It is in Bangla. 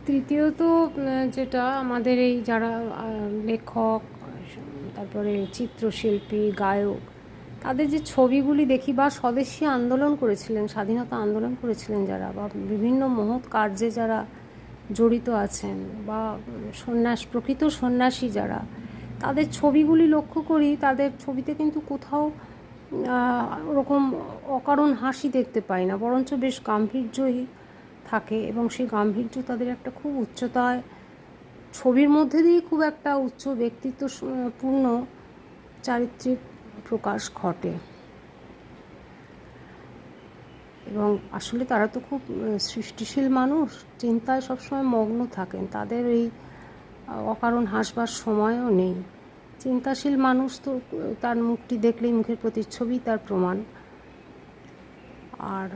তৃতীয়ত যেটা আমাদের এই যারা লেখক, তারপরে চিত্রশিল্পী, গায়ক, তাদের যে ছবিগুলি দেখি, বা স্বদেশী আন্দোলন করেছিলেন, স্বাধীনতা আন্দোলন করেছিলেন যারা, বা বিভিন্ন মহৎ কার্যে যারা জড়িত আছেন, বা প্রকৃত সন্ন্যাসী যারা, তাদের ছবিগুলি লক্ষ্য করি, তাদের ছবিতে কিন্তু কোথাও ওরকম অকারণ হাসি দেখতে পাই না, বরঞ্চ বেশ গাম্ভীর্যই থাকে, এবং সেই গাম্ভীর্য তাদের একটা খুব উচ্চতায়, ছবির মধ্যে দিয়ে খুব একটা উচ্চ ব্যক্তিত্ব পূর্ণ চারিত্রিক প্রকাশ ঘটে। এবং আসলে তারা তো খুব সৃষ্টিশীল মানুষ, চিন্তায় সবসময় মগ্ন থাকেন, তাদের এই অকারণ হাসবার সময়ও নেই। চিন্তাশীল মানুষ তো তার মুখটি দেখলেই, মুখের প্রতিচ্ছবি তার প্রমাণ। আর